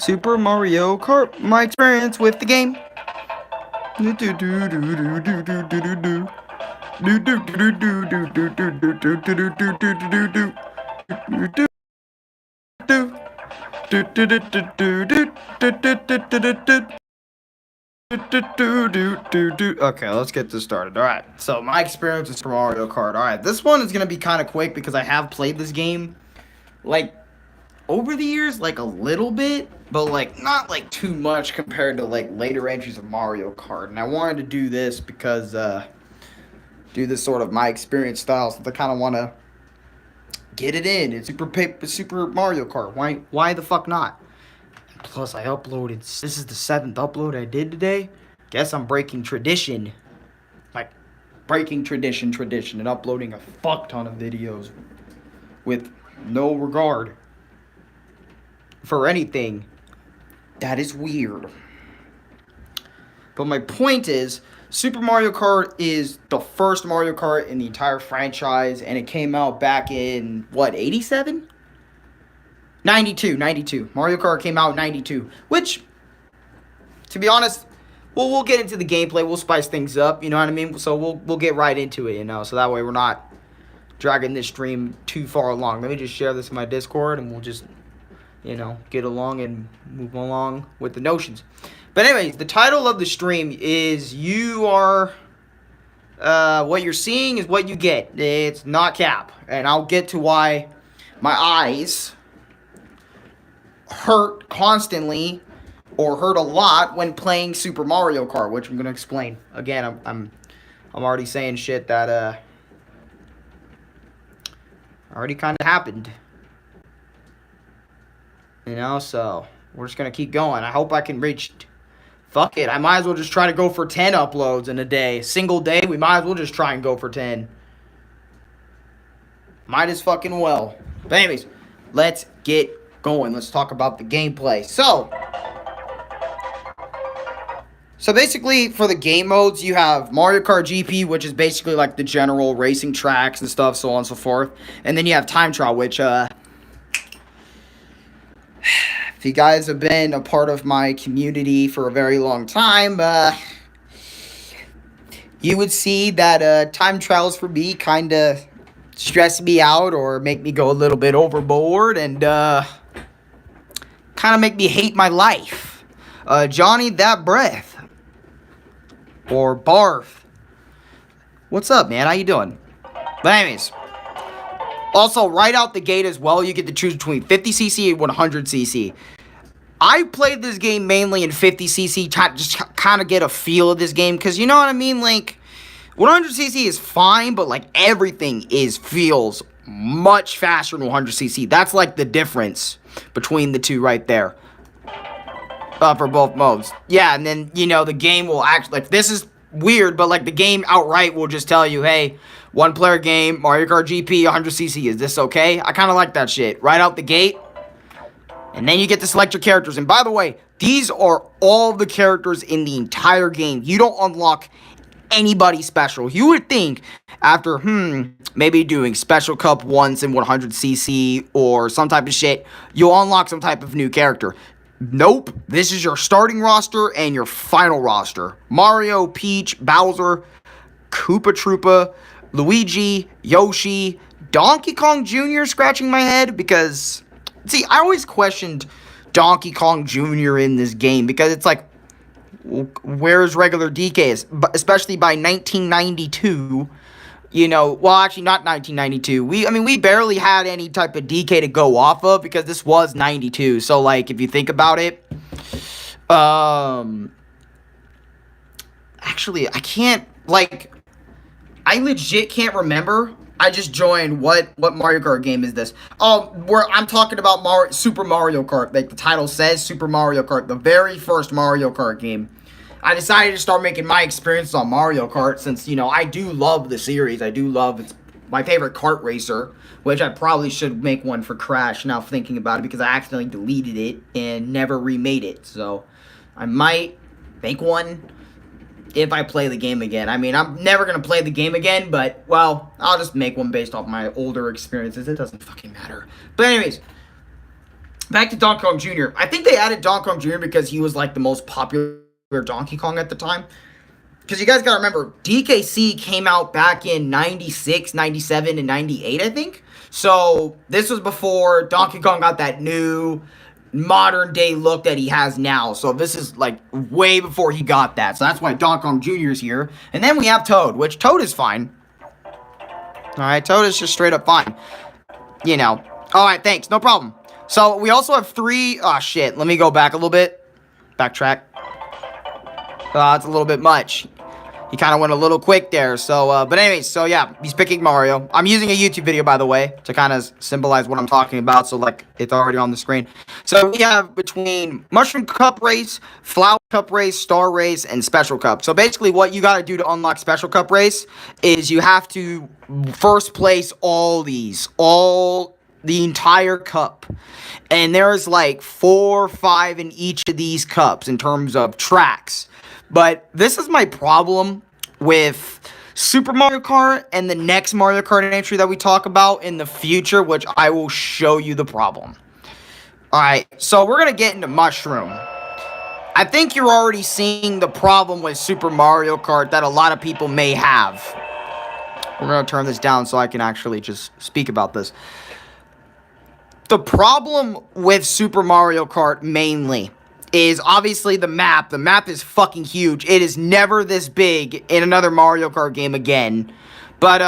Super Mario Kart, my experience with the game. Okay, let's get this started. Alright, so my experience with Super Mario Kart. Alright, this one is going to be kind of quick because I have played this game, like, over the years, like, a little bit, but, like, not, like, too much compared to, like, later entries of Mario Kart. And I wanted to do this because, do this sort of my experience style, so I kind of want to get it in. It's Super Mario Kart. Why the fuck not? Plus, I uploaded. This is the 7th upload I did today. Guess I'm breaking tradition. Like, breaking tradition, and uploading a fuck ton of videos with no regard for anything. That is weird. But my point is, Super Mario Kart is the first Mario Kart in the entire franchise, and it came out back in, what, 87? 92. Mario Kart came out in 92, which, to be honest, we'll get into the gameplay. We'll spice things up, you know what I mean? So we'll get right into it, you know, so that way we're not dragging this stream too far along. Let me just share this in my Discord, and we'll just, you know, get along and move along with the notions. But anyways, the title of the stream is what you're seeing is what you get. It's not cap. And I'll get to why my eyes hurt constantly or hurt a lot when playing Super Mario Kart, which I'm going to explain. Again, I'm already saying shit that already kind of happened. You know, so we're just going to keep going. I hope I can reach... Fuck it, I might as well just try to go for 10 uploads in a day. Single day, we might as well just try and go for 10. Might as fucking well. But anyways, let's get going. Let's talk about the gameplay. So basically, for the game modes, you have Mario Kart GP, which is basically like the general racing tracks and stuff, so on and so forth. And then you have Time Trial, which, if you guys have been a part of my community for a very long time, you would see that time trials for me kind of stress me out or make me go a little bit overboard and kind of make me hate my life. Johnny That Breath. Or Barf. What's up, man? How you doing? But anyways... Also, right out the gate as well, you get to choose between 50cc and 100cc. I played this game mainly in 50cc, just kind of get a feel of this game, because you know what I mean? Like, 100cc is fine, but like everything feels much faster than 100cc. That's like the difference between the two right there. For both modes. Yeah, and then, you know, the game will actually, like, this is weird, but like the game outright will just tell you, hey, one player game, Mario Kart GP, 100cc, is this okay? I kind of like that shit. Right out the gate. And then you get to select your characters. And by the way, these are all the characters in the entire game. You don't unlock anybody special. You would think after, maybe doing Special Cup once in 100cc or some type of shit, you'll unlock some type of new character. Nope. This is your starting roster and your final roster. Mario, Peach, Bowser, Koopa Troopa, Luigi, Yoshi, Donkey Kong Jr. scratching my head because, see, I always questioned Donkey Kong Jr. in this game because it's like, where's regular DKs? Especially by 1992, you know, well, actually not 1992. We barely had any type of DK to go off of because this was 92. So, like, if you think about it, actually, I can't, like, I legit can't remember. I just joined what Mario Kart game is this? Where I'm talking about Super Mario Kart. Like the title says, Super Mario Kart, the very first Mario Kart game. I decided to start making my experiences on Mario Kart since, you know, I do love the series. I do love it's my favorite kart racer, which I probably should make one for Crash now thinking about it because I accidentally deleted it and never remade it. So I might make one if I play the game again. I mean, I'm never going to play the game again, but, well, I'll just make one based off my older experiences. It doesn't fucking matter. But anyways, back to Donkey Kong Jr. I think they added Donkey Kong Jr. because he was like the most popular Donkey Kong at the time. Because you guys gotta remember, DKC came out back in 96, 97, and 98, I think. So this was before Donkey Kong got that new modern day look that he has now. So this is like way before he got that. So that's why Donkey Kong Jr. is here. And then we have Toad, which Toad is fine. Alright, Toad is just straight up fine. You know. Alright, thanks. No problem. So we also have 3... Oh, shit. Let me go back a little bit. Backtrack. It's a little bit much. He kind of went a little quick there. So, but anyways, so yeah, he's picking Mario. I'm using a YouTube video, by the way, to kind of symbolize what I'm talking about. So, like, it's already on the screen. So, we have between Mushroom Cup Race, Flower Cup Race, Star Race, and Special Cup. So, basically, what you got to do to unlock Special Cup Race is you have to first place all these. The entire cup. And there's, like, 4 or 5 in each of these cups in terms of tracks. But this is my problem with Super Mario Kart and the next Mario Kart entry that we talk about in the future, which I will show you the problem. Alright, so we're going to get into Mushroom. I think you're already seeing the problem with Super Mario Kart that a lot of people may have. We're going to turn this down so I can actually just speak about this. The problem with Super Mario Kart mainly is obviously the map. The map is fucking huge. It is never this big in another Mario Kart game again. But,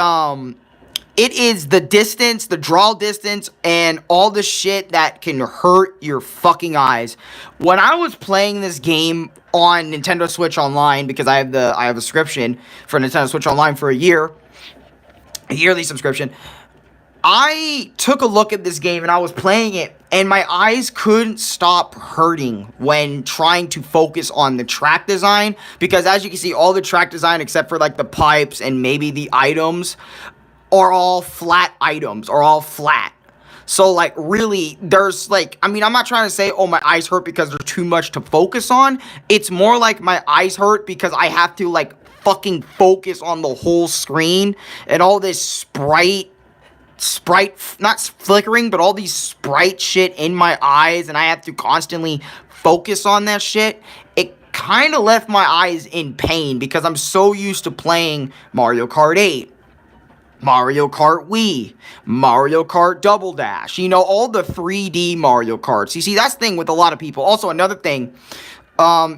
it is the distance, the draw distance, and all the shit that can hurt your fucking eyes. When I was playing this game on Nintendo Switch Online, because I have a subscription for Nintendo Switch Online for a yearly subscription, I took a look at this game and I was playing it, and my eyes couldn't stop hurting when trying to focus on the track design, because as you can see, all the track design except for like the pipes and maybe the items are all flat items, are all flat. So like really, there's like, I mean, I'm not trying to say, oh, my eyes hurt because there's too much to focus on. It's more like my eyes hurt because I have to like fucking focus on the whole screen and all this sprite, not flickering, but all these sprite shit in my eyes, and I have to constantly focus on that shit. It kind of left my eyes in pain because I'm so used to playing Mario Kart 8, Mario Kart Wii, Mario Kart Double Dash, you know, all the 3D Mario Karts. You see, that's the thing with a lot of people. Also, another thing,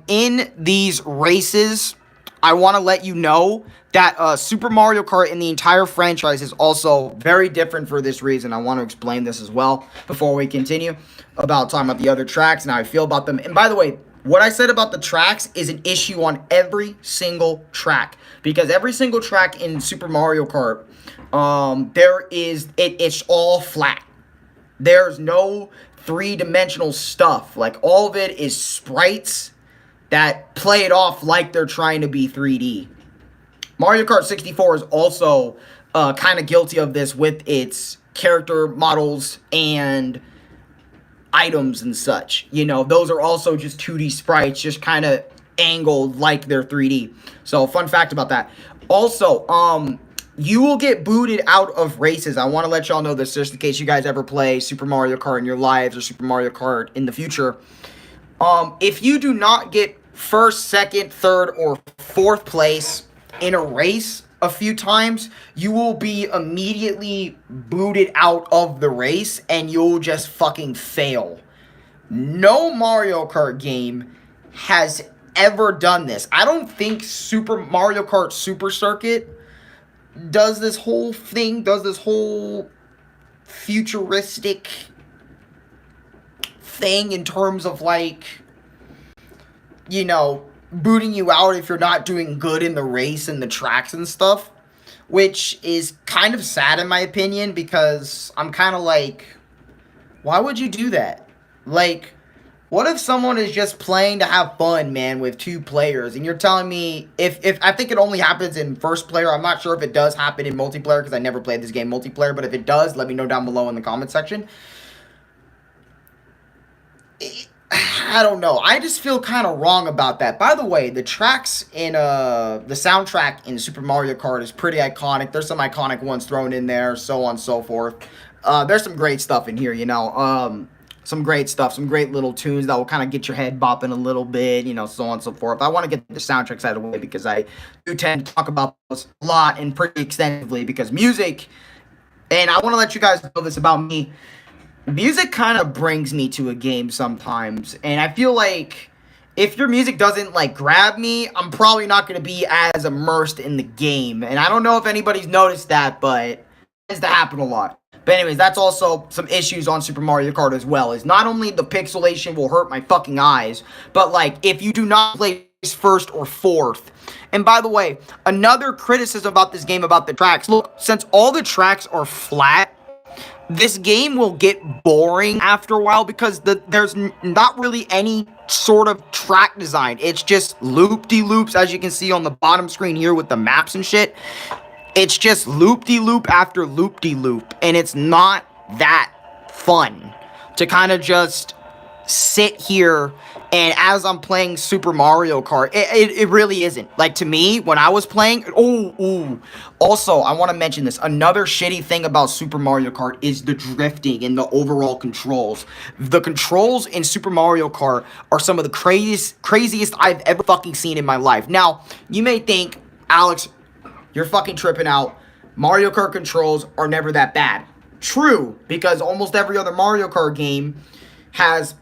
in these races, I want to let you know that Super Mario Kart in the entire franchise is also very different for this reason. I want to explain this as well before we continue about talking about the other tracks and how I feel about them. And by the way, what I said about the tracks is an issue on every single track, because every single track in Super Mario Kart, it's all flat. There's no three-dimensional stuff. Like, all of it is sprites that play it off like they're trying to be 3D. Mario Kart 64 is also kind of guilty of this with its character models and items and such. You know, those are also just 2D sprites, just kind of angled like they're 3D. So, fun fact about that. Also, you will get booted out of races. I want to let y'all know this just in case you guys ever play Super Mario Kart in your lives or Super Mario Kart in the future. If you do not get first, second, third, or fourth place in a race a few times, you will be immediately booted out of the race and you'll just fucking fail. No Mario Kart game has ever done this. I don't think Super Mario Kart Super Circuit does this whole thing, does this whole futuristic thing in terms of like, you know, booting you out if you're not doing good in the race and the tracks and stuff, which is kind of sad in my opinion, because I'm kind of like, why would you do that? Like, what if someone is just playing to have fun, man, with 2 players, and you're telling me, if I think it only happens in first player, I'm not sure if it does happen in multiplayer, because I never played this game multiplayer, but if it does, let me know down below in the comment section. I don't know. I just feel kind of wrong about that. By the way, the tracks in, the soundtrack in Super Mario Kart is pretty iconic. There's some iconic ones thrown in there, so on and so forth. There's some great stuff in here, you know. some great stuff, some great little tunes that will kind of get your head bopping a little bit, you know, so on and so forth. I want to get the soundtracks out of the way because I do tend to talk about those a lot and pretty extensively because music, and I want to let you guys know this about me, music kind of brings me to a game sometimes, and I feel like if your music doesn't, like, grab me, I'm probably not going to be as immersed in the game, and I don't know if anybody's noticed that, but it tends to happen a lot. But anyways, that's also some issues on Super Mario Kart as well, is not only the pixelation will hurt my fucking eyes, but, like, if you do not place first or fourth. And by the way, another criticism about this game about the tracks, look, since all the tracks are flat, this game will get boring after a while because there's not really any sort of track design. It's just loop-de-loops, as you can see on the bottom screen here with the maps and shit. It's just loop-de-loop after loop-de-loop, and it's not that fun to kind of just sit here and as I'm playing Super Mario Kart, it really isn't. Like, to me, when I was playing, also, I want to mention this. Another shitty thing about Super Mario Kart is the drifting and the overall controls. The controls in Super Mario Kart are some of the craziest I've ever fucking seen in my life. Now, you may think, Alex, you're fucking tripping out. Mario Kart controls are never that bad. True, because almost every other Mario Kart game has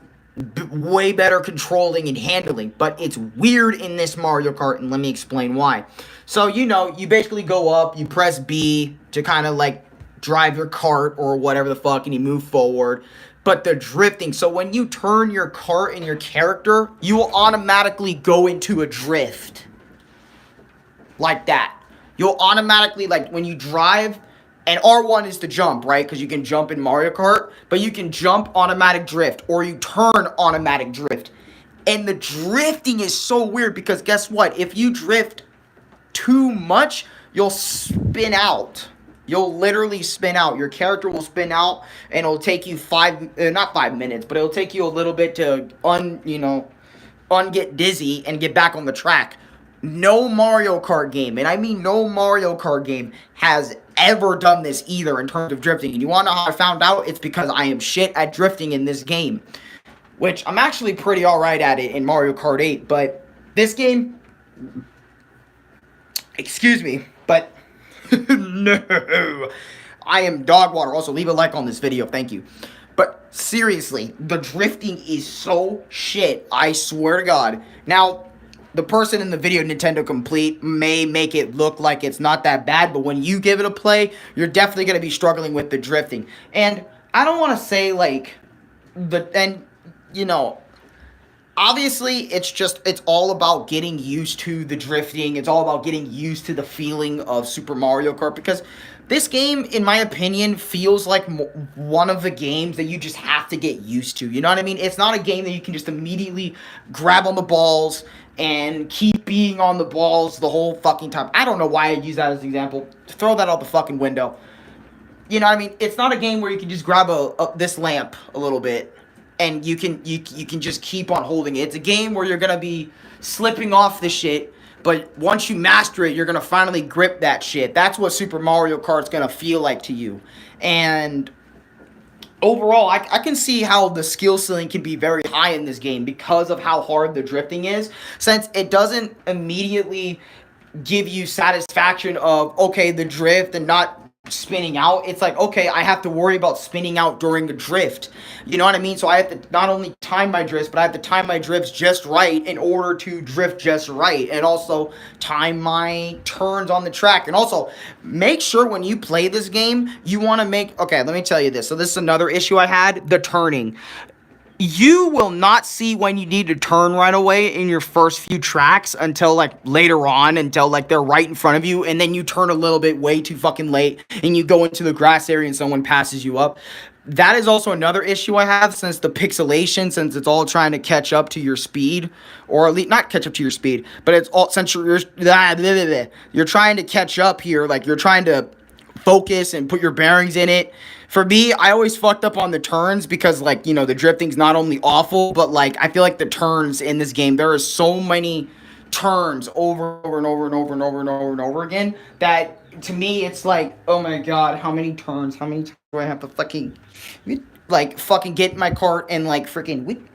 way better controlling and handling, but it's weird in this Mario Kart, and let me explain why. So, you know, you basically go up, you press B to kind of like drive your cart or whatever the fuck, and you move forward. But the drifting, so when you turn your cart and your character, you will automatically go into a drift. Like that. You'll automatically, like, when you drive, and R1 is to jump, right? Because you can jump in Mario Kart, but you can jump automatic drift, or you turn automatic drift. And the drifting is so weird, because guess what? If you drift too much, you'll spin out. You'll literally spin out. Your character will spin out, and it'll take you not 5 minutes, but it'll take you a little bit to get dizzy and get back on the track. No Mario Kart game, and I mean no Mario Kart game, has ever done this either in terms of drifting. And you want to know how I found out? It's because I am shit at drifting in this game, which I'm actually pretty alright at it in Mario Kart 8, but this game, excuse me, but no, I am dog water. Also, leave a like on this video, thank you. But seriously, the drifting is so shit, I swear to God. Now, the person in the video, Nintendo Complete, may make it look like it's not that bad, but when you give it a play, you're definitely going to be struggling with the drifting. And I don't want to say, like, obviously, it's all about getting used to the drifting. It's all about getting used to the feeling of Super Mario Kart, because this game, in my opinion, feels like one of the games that you just have to get used to. You know what I mean? It's not a game that you can just immediately grab on the balls and keep being on the balls the whole fucking time. I don't know why I use that as an example. Throw that out the fucking window. You know what I mean? It's not a game where you can just grab this lamp a little bit and you can just keep on holding it. It's a game where you're gonna be slipping off the shit, but once you master it, you're gonna finally grip that shit. That's what Super Mario Kart's gonna feel like to you. And overall, I can see how the skill ceiling can be very high in this game because of how hard the drifting is, since it doesn't immediately give you satisfaction of, okay, the drift and not spinning out. It's like, okay, I have to worry about spinning out during a drift. You know what I mean? So I have to not only time my drifts, but I have to time my drifts just right in order to drift just right. And also time my turns on the track. And also, make sure when you play this game, you want to make... Okay, let me tell you this. So this is another issue I had, the turning. You will not see when you need to turn right away in your first few tracks until, like, later on, until, like, they're right in front of you, and then you turn a little bit way too fucking late, and you go into the grass area and someone passes you up. That is also another issue I have, since the pixelation, since it's all trying to catch up to your speed, or at least, not catch up to your speed, but it's all, since you're trying to catch up here, like, you're trying to focus and put your bearings in it. For me, I always fucked up on the turns because, like, you know, the drifting's not only awful, but, like, I feel like the turns in this game, there are so many turns over and over and over and over and over and over again that, to me, it's like, oh my God, how many turns do I have to fucking... like, fucking get in my cart and, like, freaking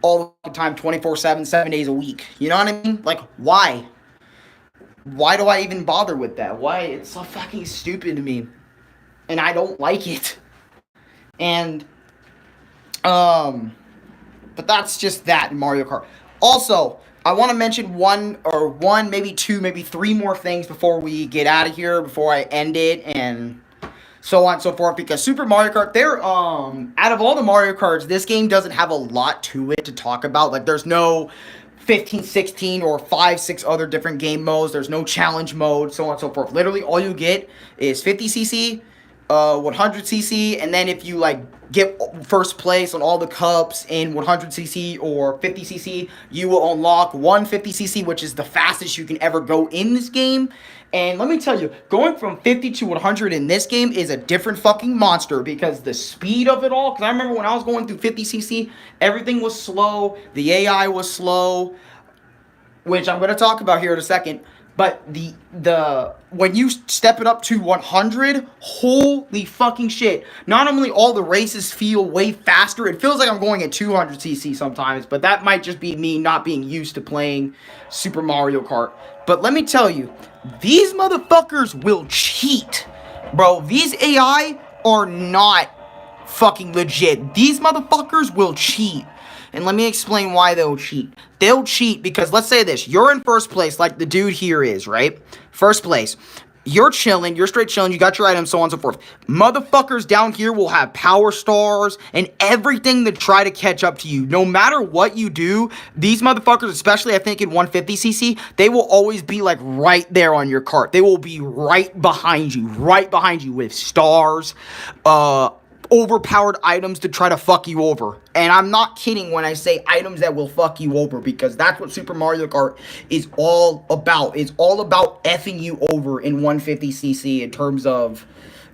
all the time, 24/7, 7 days a week. You know what I mean? Like, why? Why do I even bother with that? Why? It's so fucking stupid to me. And I don't like it. And, but that's just that in Mario Kart. Also, I want to mention one, maybe two, maybe three more things before we get out of here, before I end it, and so on and so forth, because Super Mario Kart, out of all the Mario Karts, this game doesn't have a lot to it to talk about. Like, there's no 15, 16, or 5, 6 other different game modes. There's no challenge mode, so on and so forth. Literally, all you get is 50cc, 100cc, and then if you, like, get first place on all the cups in 100cc or 50cc, you will unlock 150cc, which is the fastest you can ever go in this game. And let me tell you, going from 50 to 100 in this game is a different fucking monster, because the speed of it all, because I remember when I was going through 50cc, everything was slow, the AI was slow, which I'm going to talk about here in a second. But when you step it up to 100, holy fucking shit. Not only all the races feel way faster, it feels like I'm going at 200cc sometimes, but that might just be me not being used to playing Super Mario Kart. But let me tell you, these motherfuckers will cheat. Bro, these AI are not fucking legit. These motherfuckers will cheat. And let me explain why they'll cheat. They'll cheat because, let's say this, you're in first place like the dude here is, right? First place. You're chilling, you're straight chilling, you got your items, so on and so forth. Motherfuckers down here will have power stars and everything to try to catch up to you. No matter what you do, these motherfuckers, especially I think in 150cc, they will always be like right there on your cart. They will be right behind you with stars, overpowered items to try to fuck you over. And I'm not kidding when I say items that will fuck you over, because that's what Super Mario Kart is all about. It's all about effing you over in 150cc in terms of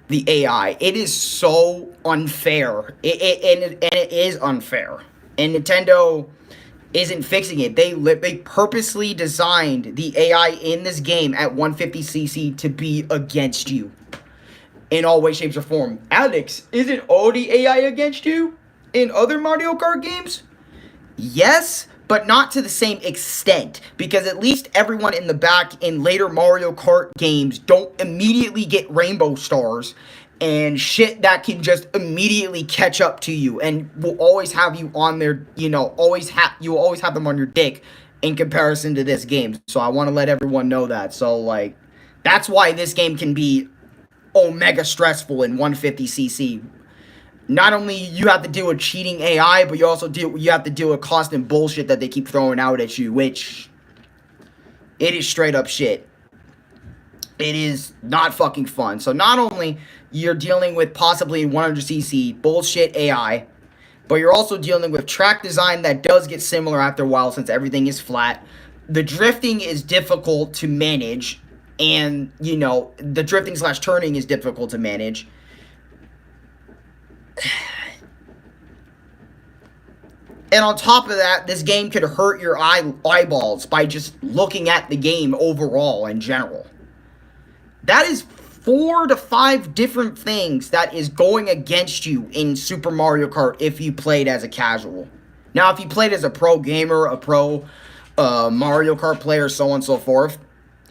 the AI. It is so unfair. And it is unfair. And Nintendo isn't fixing it. They purposely designed the AI in this game at 150cc to be against you in all ways, shapes, or form. Alex, isn't all the AI against you in other Mario Kart games? Yes, but not to the same extent, because at least everyone in the back in later Mario Kart games don't immediately get rainbow stars and shit that can just immediately catch up to you and will always have you on their, you will always have them on your dick in comparison to this game. So I want to let everyone know that. So, like, that's why this game can be omega stressful in 150cc. Not only you have to deal with cheating AI, but you have to deal with constant bullshit that they keep throwing out at you, which it is straight up shit. It is not fucking fun. So not only you're dealing with possibly 100cc bullshit AI, but you're also dealing with track design that does get similar after a while since everything is flat. The drifting is difficult to manage. And, the drifting / turning is difficult to manage. And on top of that, this game could hurt your eyeballs by just looking at the game overall in general. That is 4 to 5 different things that is going against you in Super Mario Kart if you played as a casual. Now, if you played as a pro gamer, a pro Mario Kart player, so on and so forth,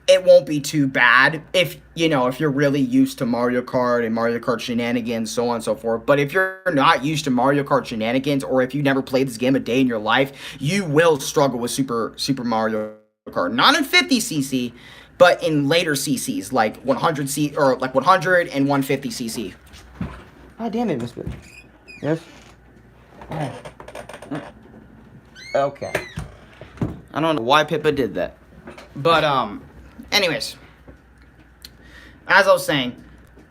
it won't be too bad if you're really used to Mario Kart and Mario Kart shenanigans, so on and so forth. But if you're not used to Mario Kart shenanigans, or if you never played this game a day in your life, you will struggle with Super Mario Kart. Not in 50cc, but in later CCs, like 100 or like 100 and 150cc. God damn it, Miss Bitch. Yes. Okay. I don't know why Pippa did that, but anyways, as I was saying,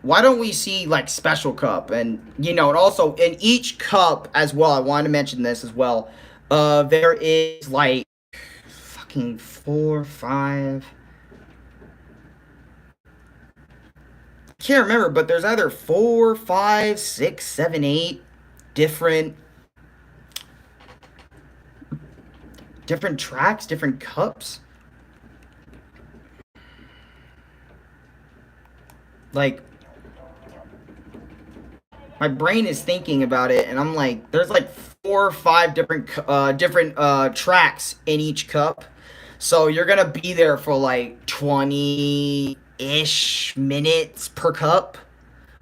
why don't we see, like, Special Cup? And, and also, in each cup as well, I wanted to mention this as well, there is, like, fucking 4, 5... I can't remember, but there's either 4, 5, 6, 7, 8 different tracks, different cups. Like, my brain is thinking about it, and I'm like, there's like 4 or 5 different tracks in each cup. So you're gonna be there for like 20-ish minutes per cup,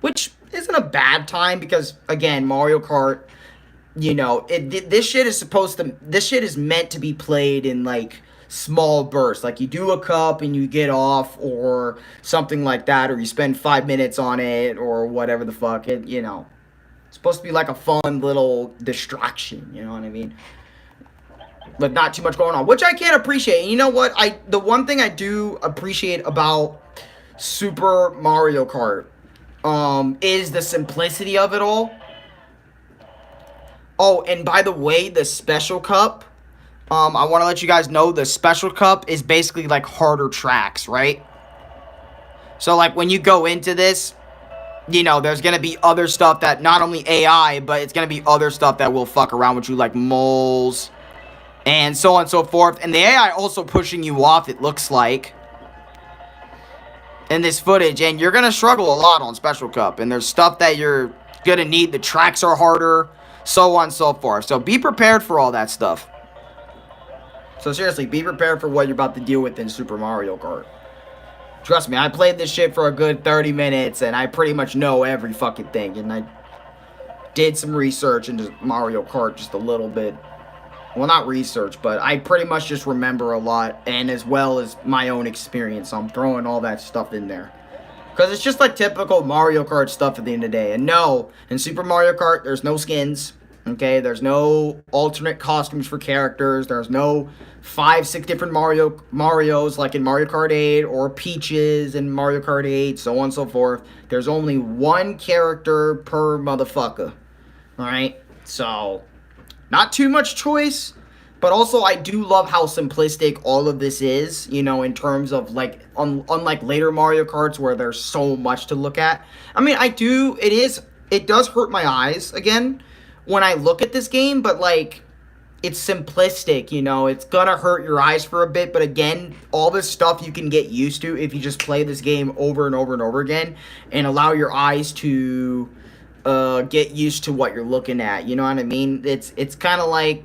which isn't a bad time because, again, Mario Kart, you know, this shit is meant to be played in like small bursts. Like you do a cup and you get off or something like that, or you spend 5 minutes on it or whatever the fuck. You know, it's supposed to be like a fun little distraction, you know what I mean? But not too much going on, which I can't appreciate. And you know what? The one thing I do appreciate about Super Mario Kart is the simplicity of it all. Oh, and by the way, the special cup, I want to let you guys know the special cup is basically like harder tracks, right? So like when you go into this, you know, there's going to be other stuff that not only AI, but it's going to be other stuff that will fuck around with you, like moles and so on and so forth. And the AI also pushing you off, it looks like, in this footage. And you're going to struggle a lot on Special Cup. And there's stuff that you're going to need. The tracks are harder, so on and so forth. So be prepared for all that stuff. So seriously, be prepared for what you're about to deal with in Super Mario Kart. Trust me, I played this shit for a good 30 minutes, and I pretty much know every fucking thing. And I did some research into Mario Kart just a little bit. Well, not research, but I pretty much just remember a lot, and as well as my own experience. So I'm throwing all that stuff in there. Because it's just like typical Mario Kart stuff at the end of the day. And no, in Super Mario Kart, there's no skins. Okay, there's no alternate costumes for characters. There's no 5, 6 different Marios like in Mario Kart 8 or Peaches in Mario Kart 8, so on and so forth. There's only one character per motherfucker. Alright, so not too much choice, but also I do love how simplistic all of this is, you know, in terms of like, unlike later Mario Karts where there's so much to look at. I mean, it does hurt my eyes again when I look at this game, but like, it's simplistic, you know, it's gonna hurt your eyes for a bit, but again, all this stuff you can get used to if you just play this game over and over and over again, and allow your eyes to get used to what you're looking at, you know what I mean? It's kind of like,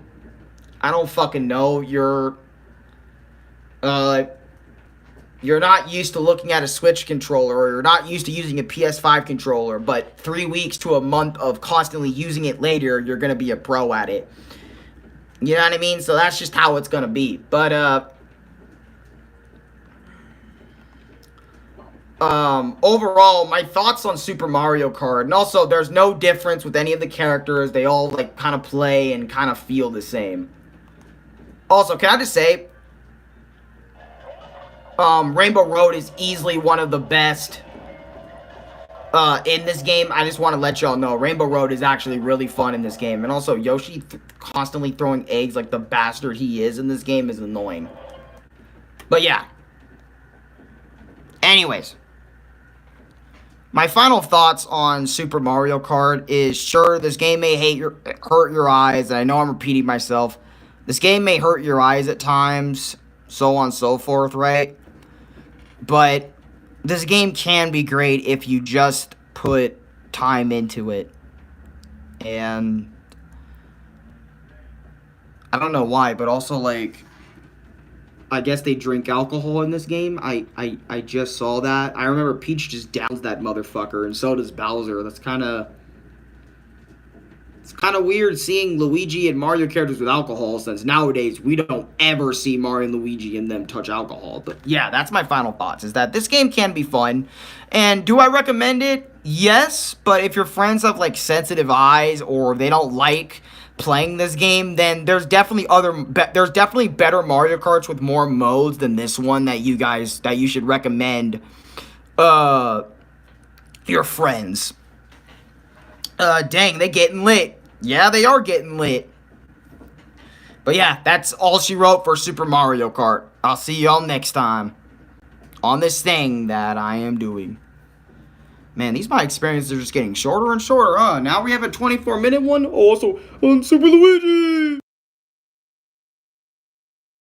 I don't fucking know, you're not used to looking at a Switch controller, or you're not used to using a PS5 controller, but 3 weeks to a month of constantly using it later, you're going to be a pro at it. You know what I mean? So that's just how it's going to be. But, overall, my thoughts on Super Mario Kart, and also, there's no difference with any of the characters. They all, like, kind of play and kind of feel the same. Also, can I just say, Rainbow Road is easily one of the best in this game. I just want to let y'all know, Rainbow Road is actually really fun in this game. And also, Yoshi constantly throwing eggs like the bastard he is in this game is annoying. But yeah. Anyways. My final thoughts on Super Mario Kart is, sure, this game may hurt your eyes, and I know I'm repeating myself. This game may hurt your eyes at times, so on and so forth, right? But this game can be great if you just put time into it. And I don't know why, but also, like, I guess they drink alcohol in this game. I just saw that. I remember Peach just downs that motherfucker, and so does Bowser. That's kind of... It's kind of weird seeing Luigi and Mario characters with alcohol, since nowadays we don't ever see Mario and Luigi and them touch alcohol. But yeah, that's my final thoughts, is that this game can be fun. And do I recommend it? Yes, but if your friends have like sensitive eyes, or they don't like playing this game, then there's definitely better Mario Karts with more modes than this one that you should recommend your friends. Dang, they getting lit. Yeah, they are getting lit. But yeah, that's all she wrote for Super Mario Kart. I'll see y'all next time on this thing that I am doing. Man, these my experiences are just getting shorter and shorter, huh? Now we have a 24-minute one. Also, on Super Luigi.